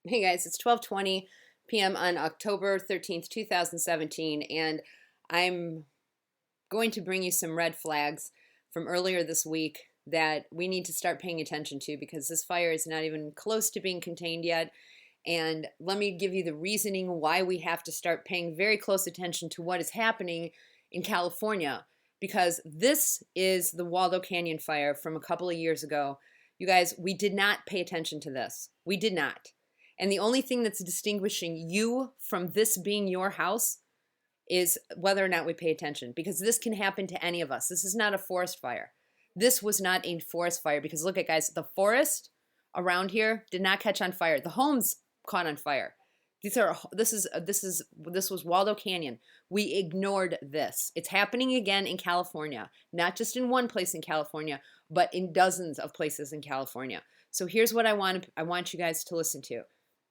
Hey guys, it's 12:20 p.m. on October 13th, 2017, and I'm going to bring you some red flags from earlier this week that we need to start paying attention to because this fire is not even close to being contained yet. And let me give you the reasoning why we have to start paying very close attention to what is happening in California, because this is the Waldo Canyon fire from a couple of years ago. You guys, we did not pay attention to this. We did not. And the only thing that's distinguishing you from this being your house is whether or not we pay attention, because this can happen to any of us. This is not a forest fire. This was not a forest fire because look at, guys, the forest around here did not catch on fire. The homes caught on fire. This was Waldo Canyon. We ignored this. It's happening again in California, not just in one place in California, but in dozens of places in California. So here's what I want you guys to listen to.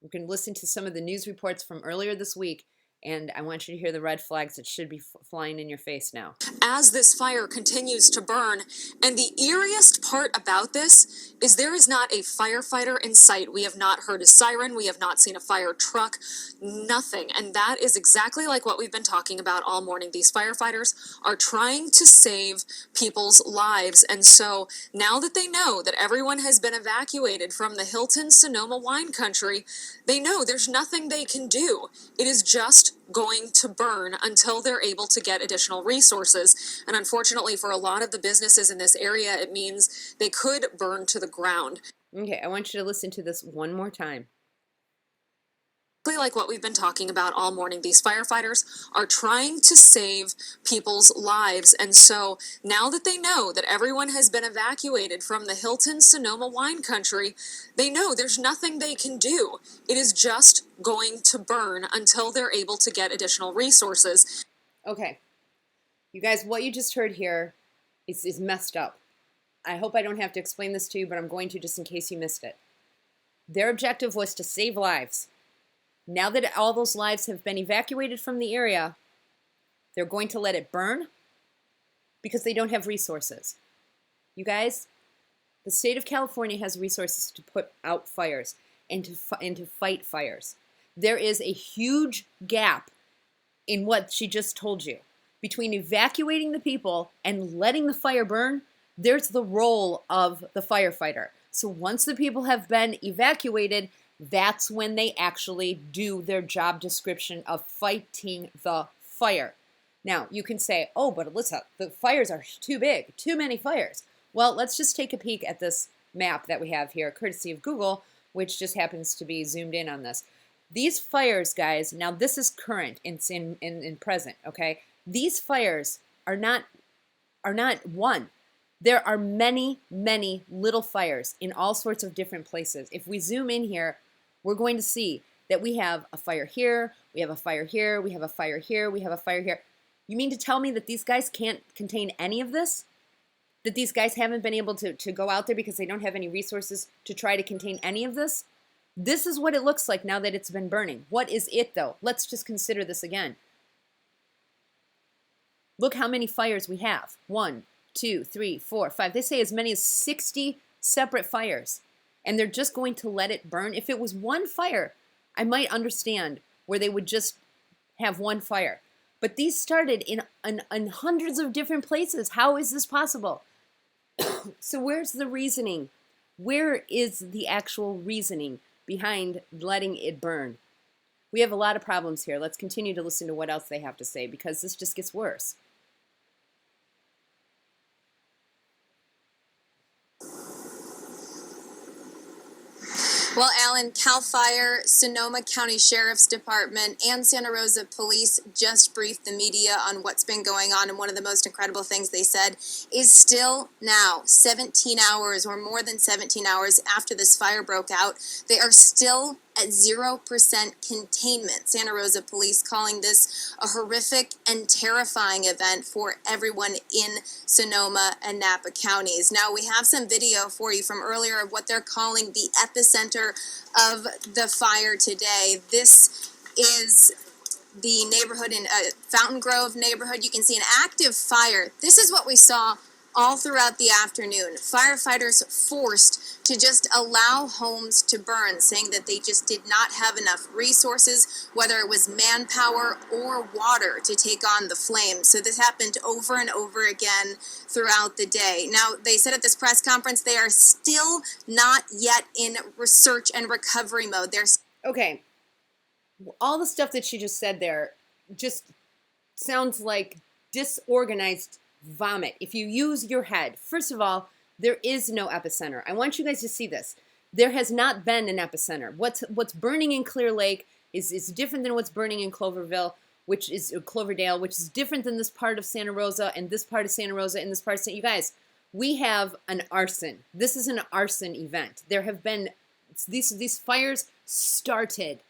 You can listen to some of the news reports from earlier this week, and I want you to hear the red flags that should be flying in your face now. As this fire continues to burn, and the eeriest part about this is there is not a firefighter in sight. We have not heard a siren. We have not seen a fire truck, nothing. And that is exactly like what we've been talking about all morning. These firefighters are trying to save people's lives. And so now that they know that everyone has been evacuated from the Hilton Sonoma wine country, they know there's nothing they can do. It is just going to burn until they're able to get additional resources. And unfortunately for a lot of the businesses in this area, it means they could burn to the ground. Okay, I want you to listen to this one more time. Like what we've been talking about all morning, these firefighters are trying to save people's lives. And so now that they know that everyone has been evacuated from the Hilton Sonoma wine country, they know there's nothing they can do. It is just going to burn until they're able to get additional resources. Okay, you guys, what you just heard here is messed up. I hope I don't have to explain this to you, but I'm going to just in case you missed it. Their objective was to save lives. Now that all those lives have been evacuated from the area, they're going to let it burn because they don't have resources. You guys, the state of California has resources to put out fires and to fight fires. There is a huge gap in what she just told you. Between evacuating the people and letting the fire burn, there's the role of the firefighter. So once the people have been evacuated, that's when they actually do their job description of fighting the fire. Now, you can say, oh, but Alyssa, the fires are too big, too many fires. Well, let's just take a peek at this map that we have here, courtesy of Google, which just happens to be zoomed in on this. These fires, guys, now this is current, it's in present, okay? These fires are not one. There are many, many little fires in all sorts of different places. If we zoom in here, we're going to see that we have a fire here, we have a fire here, we have a fire here, we have a fire here. You mean to tell me that these guys can't contain any of this? That these guys haven't been able to go out there because they don't have any resources to try to contain any of this? This is what it looks like now that it's been burning. What is it, though? Let's just consider this again. Look how many fires we have. 1, 2, 3, 4, 5. They say as many as 60 separate fires. And they're just going to let it burn. If it was one fire, I might understand where they would just have one fire. But these started in hundreds of different places. How is this possible? So where's the reasoning? Where is the actual reasoning behind letting it burn? We have a lot of problems here. Let's continue to listen to what else they have to say because this just gets worse. Well, Alan, CAL FIRE, Sonoma County Sheriff's Department, and Santa Rosa Police just briefed the media on what's been going on, and one of the most incredible things they said is still now, 17 hours or more than 17 hours after this fire broke out, they are still at 0% containment. Santa Rosa Police calling this a horrific and terrifying event for everyone in Sonoma and Napa counties. Now, we have some video for you from earlier of what they're calling the epicenter of the fire today. This is the neighborhood in Fountain Grove neighborhood. You can see an active fire. This is what we saw all throughout the afternoon. Firefighters forced to just allow homes to burn, saying that they just did not have enough resources, whether it was manpower or water, to take on the flames. So this happened over and over again throughout the day. Now, they said at this press conference they are still not yet in research and recovery mode. Okay, all the stuff that she just said there just sounds like disorganized vomit. If you use your head, first of all, there is no epicenter. I want you guys to see this. There has not been an epicenter. What's burning in Clear Lake is different than what's burning in Cloverdale, which is different than this part of Santa Rosa and this part of Santa Rosa and this part of Santa. You guys, we have an arson. This is an arson event. There have been these fires started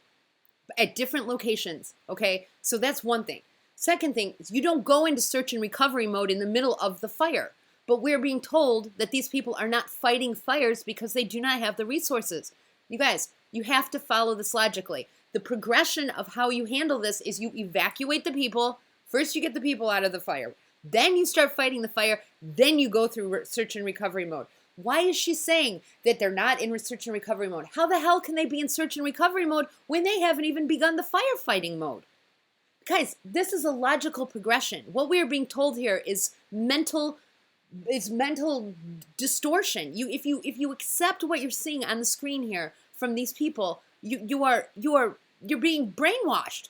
at different locations. Okay, so that's one thing. Second thing is you don't go into search and recovery mode in the middle of the fire. But we're being told that these people are not fighting fires because they do not have the resources. You guys, you have to follow this logically. The progression of how you handle this is you evacuate the people. First, you get the people out of the fire. Then you start fighting the fire. Then you go through search and recovery mode. Why is she saying that they're not in search and recovery mode? How the hell can they be in search and recovery mode when they haven't even begun the firefighting mode? Guys, this is a logical progression. What we are being told here is mental distortion. If you accept what you're seeing on the screen here from these people, you're being brainwashed.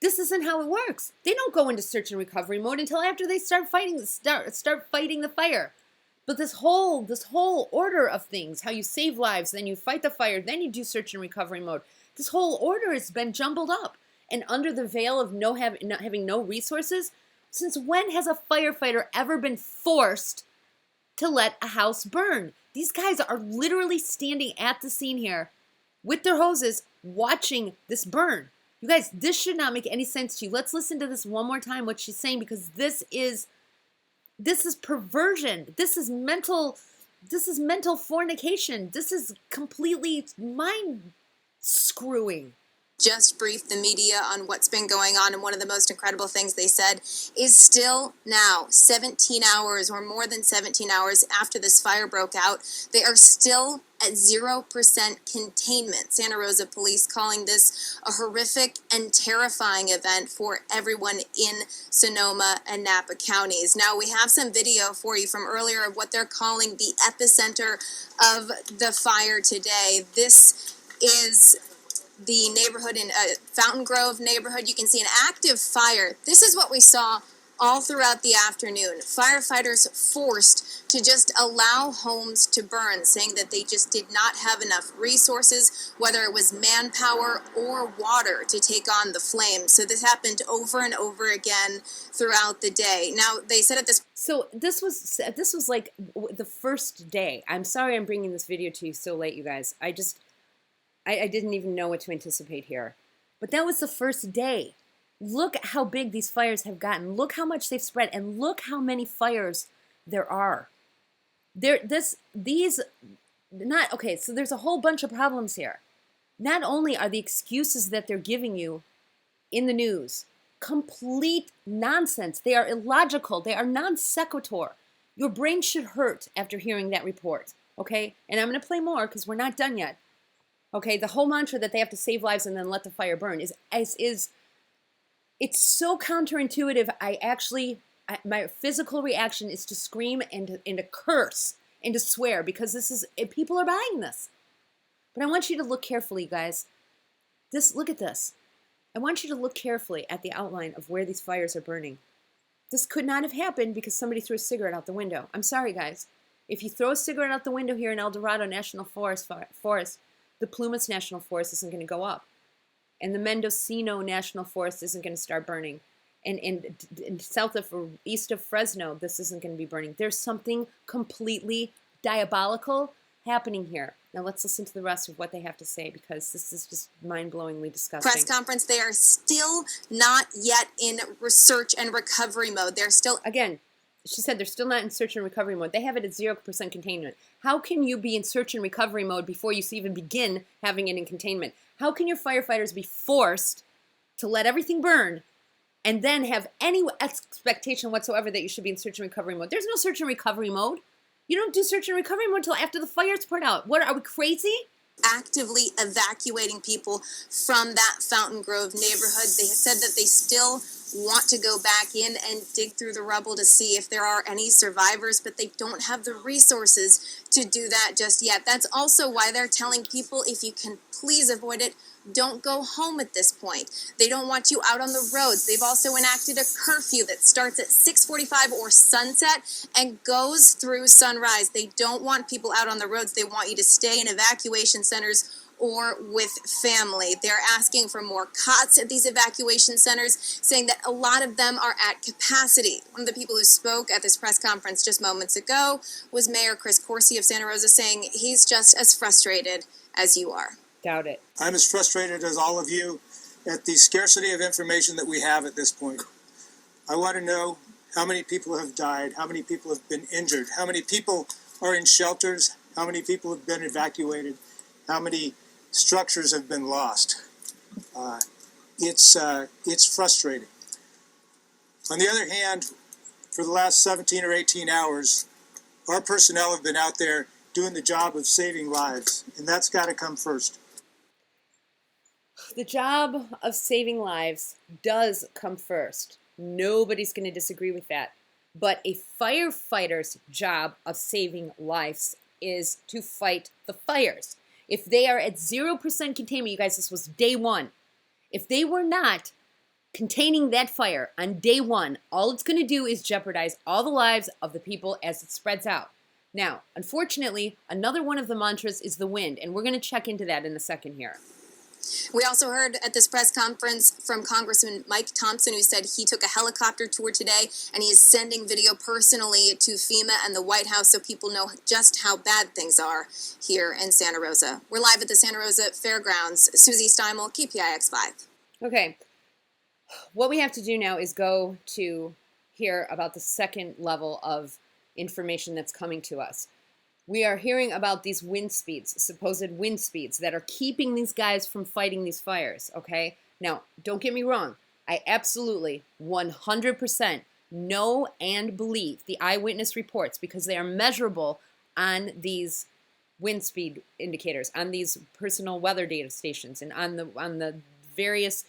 This isn't how it works. They don't go into search and recovery mode until after they start fighting the fire. But this whole order of things, how you save lives, then you fight the fire, then you do search and recovery mode. This whole order has been jumbled up. And under the veil of not having no resources, since when has a firefighter ever been forced to let a house burn? These guys are literally standing at the scene here with their hoses watching this burn. You guys, this should not make any sense to you. Let's listen to this one more time, what she's saying, because this is perversion. This is mental fornication. This is completely mind screwing. Just briefed the media on what's been going on, and one of the most incredible things they said is still now, 17 hours or more than 17 hours after this fire broke out, they are still at 0% containment. Santa Rosa police calling this a horrific and terrifying event for everyone in Sonoma and Napa counties. Now, we have some video for you from earlier of what they're calling the epicenter of the fire today. This is the neighborhood in Fountain Grove neighborhood. You can see an active fire. This is what we saw all throughout the afternoon. Firefighters forced to just allow homes to burn, saying that they just did not have enough resources, whether it was manpower or water, to take on the flames. So this happened over and over again throughout the day. Now, they said at this... So this was like the first day. I'm sorry I'm bringing this video to you so late, you guys. I didn't even know what to anticipate here. But that was the first day. Look at how big these fires have gotten. Look how much they've spread. And look how many fires there are. So there's a whole bunch of problems here. Not only are the excuses that they're giving you in the news complete nonsense. They are illogical. They are non sequitur. Your brain should hurt after hearing that report. Okay? And I'm going to play more because we're not done yet. Okay, the whole mantra that they have to save lives and then let the fire burn is it's so counterintuitive. My physical reaction is to scream and to curse and to swear, because people are buying this. But I want you to look carefully, guys. Look at this. I want you to look carefully at the outline of where these fires are burning. This could not have happened because somebody threw a cigarette out the window. I'm sorry, guys. If you throw a cigarette out the window here in El Dorado National Forest, the Plumas National Forest isn't going to go up. And the Mendocino National Forest isn't going to start burning. And east of Fresno, this isn't going to be burning. There's something completely diabolical happening here. Now let's listen to the rest of what they have to say, because this is just mind-blowingly disgusting. Press conference, they are still not yet in research and recovery mode. They're still... Again, she said they're still not in search and recovery mode. They have it at 0% containment. How can you be in search and recovery mode before you even begin having it in containment? How can your firefighters be forced to let everything burn and then have any expectation whatsoever that you should be in search and recovery mode. There's no search and recovery mode. You don't do search and recovery mode until after the fire's put out. What, are we crazy? Actively evacuating people from that Fountain Grove neighborhood. They said that they still want to go back in and dig through the rubble to see if there are any survivors, but they don't have the resources to do that just yet. That's also why they're telling people, if you can please avoid it, don't go home at this point. They don't want you out on the roads. They've also enacted a curfew that starts at 6:45 or sunset and goes through sunrise. They don't want people out on the roads. They want you to stay in evacuation centers or with family. They're asking for more cots at these evacuation centers, saying that a lot of them are at capacity. One of the people who spoke at this press conference just moments ago was Mayor Chris Corsi of Santa Rosa, saying he's just as frustrated as you are. Doubt it. I'm as frustrated as all of you at the scarcity of information that we have at this point. I want to know how many people have died, how many people have been injured, how many people are in shelters, how many people have been evacuated, how many structures have been lost. It's frustrating. On the other hand, for the last 17 or 18 hours, our personnel have been out there doing the job of saving lives, and that's got to come first. The job of saving lives does come first. Nobody's going to disagree with that. But a firefighter's job of saving lives is to fight the fires. If they are at 0% containment, you guys, this was day one. If they were not containing that fire on day one, all it's going to do is jeopardize all the lives of the people as it spreads out. Now, unfortunately, another one of the mantras is the wind, and we're going to check into that in a second here. We also heard at this press conference from Congressman Mike Thompson, who said he took a helicopter tour today and he is sending video personally to FEMA and the White House so people know just how bad things are here in Santa Rosa. We're live at the Santa Rosa Fairgrounds. Susie Steimel, KPIX5. Okay, what we have to do now is go to hear about the second level of information that's coming to us. We are hearing about these wind speeds, supposed wind speeds that are keeping these guys from fighting these fires, okay? Now, don't get me wrong. I absolutely 100% know and believe the eyewitness reports because they are measurable on these wind speed indicators, on these personal weather data stations, and on the various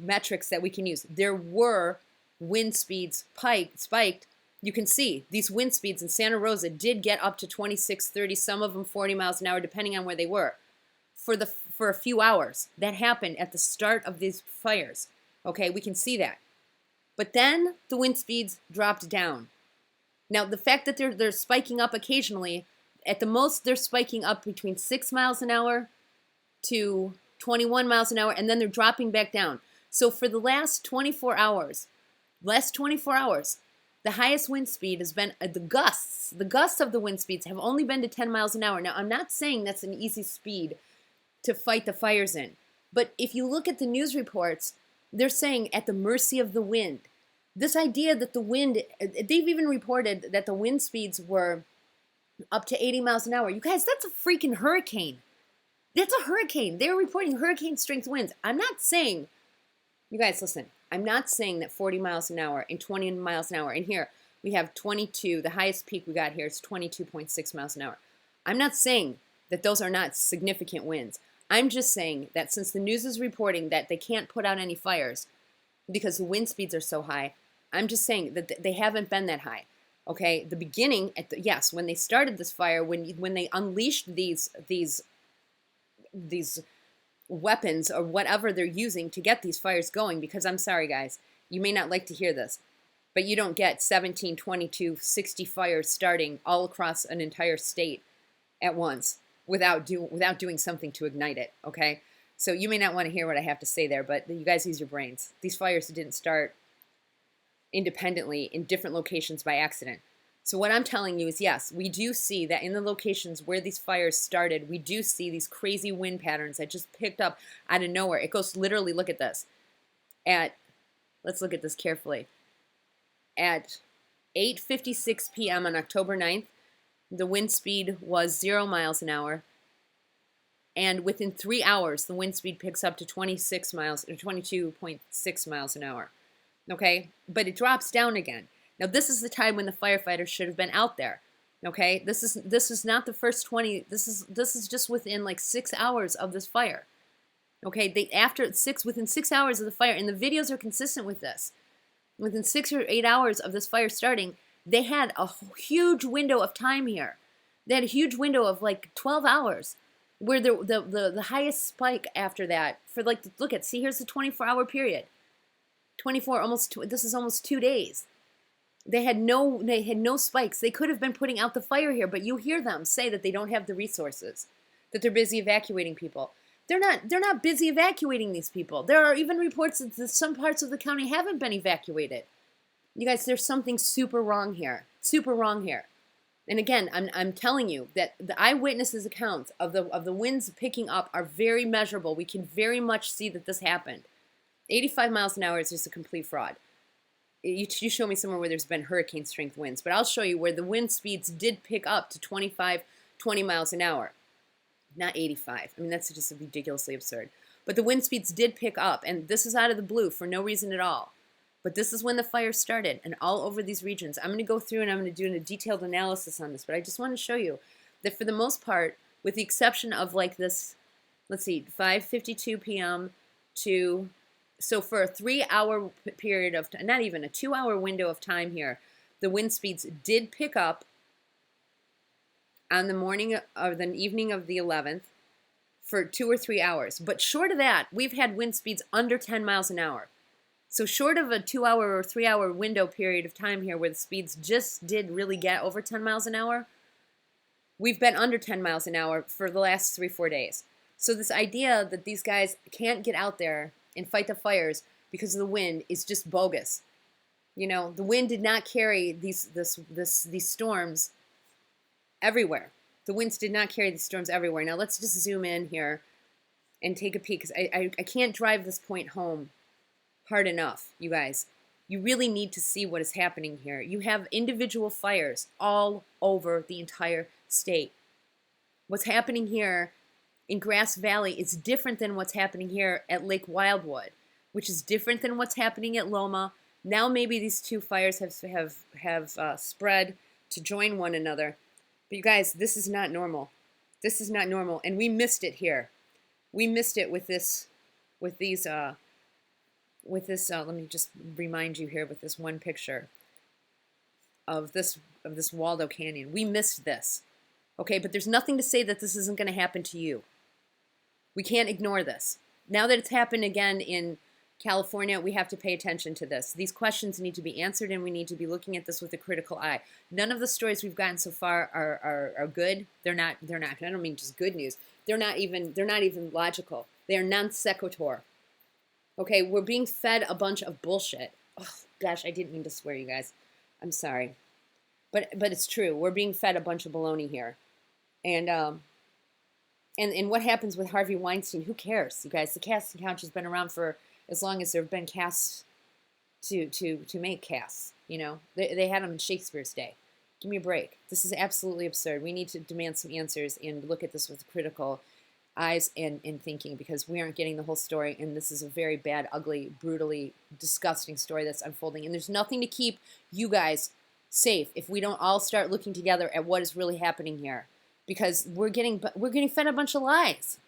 metrics that we can use. There were wind speeds spiked. You can see these wind speeds in Santa Rosa did get up to 26, 30, some of them 40 miles an hour, depending on where they were, for a few hours. That happened at the start of these fires. Okay, we can see that. But then the wind speeds dropped down. Now, the fact that they're spiking up occasionally, at the most they're spiking up between 6 miles an hour to 21 miles an hour, and then they're dropping back down. So for the last 24 hours, the highest wind speed has been the gusts. The gusts of the wind speeds have only been to 10 miles an hour. Now, I'm not saying that's an easy speed to fight the fires in. But if you look at the news reports, they're saying at the mercy of the wind. This idea that the wind, they've even reported that the wind speeds were up to 80 miles an hour. You guys, that's a freaking hurricane. That's a hurricane. They're reporting hurricane strength winds. I'm not saying, you guys, listen. I'm not saying that 40 miles an hour and 20 miles an hour, and here we have 22, the highest peak we got here is 22.6 miles an hour. I'm not saying that those are not significant winds. I'm just saying that since the news is reporting that they can't put out any fires because the wind speeds are so high, I'm just saying that they haven't been that high. Okay, the beginning, yes, when they started this fire, when they unleashed these weapons or whatever they're using to get these fires going, because I'm sorry guys, you may not like to hear this, but you don't get 17, 22, 60 fires starting all across an entire state at once without doing something to ignite it, okay? So you may not want to hear what I have to say there, but you guys use your brains. These fires didn't start independently in different locations by accident. So what I'm telling you is, yes, we do see that in the locations where these fires started, we do see these crazy wind patterns that just picked up out of nowhere. It goes literally, look at this. Let's look at this carefully. At 8:56 p.m. on October 9th, the wind speed was 0 miles an hour. And within 3 hours, the wind speed picks up to 26 miles or 22.6 miles an hour. okay? But it drops down again. Now, this is the time when the firefighters should have been out there, okay? This is not the first 20. This is just within like 6 hours of this fire, okay? Within 6 hours of the fire, and the videos are consistent with this. Within 6 or 8 hours of this fire starting, they had a huge window of time here. They had a huge window of like 12 hours where the highest spike after that for like, look at, see, here's the 24-hour period. 24, this is almost 2 days. They had no spikes. They could have been putting out the fire here, but you hear them say that they don't have the resources, that they're busy evacuating people. They're not busy evacuating these people. There are even reports that some parts of the county haven't been evacuated. You guys, there's something super wrong here. Super wrong here. And again, I'm telling you that the eyewitnesses' accounts of the winds picking up are very measurable. We can very much see that this happened. 85 miles an hour is just a complete fraud. You show me somewhere where there's been hurricane strength winds, but I'll show you where the wind speeds did pick up to 25, 20 miles an hour. Not 85. I mean, that's just ridiculously absurd. But the wind speeds did pick up, and this is out of the blue for no reason at all. But this is when the fire started, and all over these regions. I'm going to go through and I'm going to do a detailed analysis on this, but I just want to show you that for the most part, with the exception of like this, let's see, 5:52 p.m. to, so for a 3-hour period of, not even a 2-hour window of time here, the wind speeds did pick up on the morning or the evening of the 11th for 2 or 3 hours. But short of that, we've had wind speeds under 10 miles an hour. So short of a 2-hour or 3-hour window period of time here where the speeds just did really get over 10 miles an hour, we've been under 10 miles an hour for the last 3-4 days. So this idea that these guys can't get out there and fight the fires because of the wind is just bogus. You know, the wind did not carry these storms everywhere. The winds did not carry these storms everywhere. Now let's just zoom in here and take a peek, because I can't drive this point home hard enough, you guys. You really need to see what is happening here. You have individual fires all over the entire state. What's happening here in Grass Valley is different than what's happening here at Lake Wildwood, which is different than what's happening at Loma. Now maybe these two fires have spread to join one another. But you guys, this is not normal. This is not normal, and we missed it here. We missed it with this, let me just remind you here with this one picture of this Waldo Canyon. We missed this, okay? But there's nothing to say that this isn't going to happen to you. We can't ignore this. Now that it's happened again in California, we have to pay attention to this. These questions need to be answered, and we need to be looking at this with a critical eye. None of the stories we've gotten so far are good. They're not. I don't mean just good news. They're not even logical. They are non sequitur. Okay, we're being fed a bunch of bullshit. Oh gosh, I didn't mean to swear, you guys. I'm sorry, but it's true. We're being fed a bunch of baloney here, and what happens with Harvey Weinstein? Who cares, you guys? The casting couch has been around for as long as there have been casts to make casts. You know, they had them in Shakespeare's day. Give me a break. This is absolutely absurd. We need to demand some answers and look at this with critical eyes and thinking, because we aren't getting the whole story, and this is a very bad, ugly, brutally disgusting story that's unfolding, and there's nothing to keep you guys safe if we don't all start looking together at what is really happening here, because we're getting fed a bunch of lies.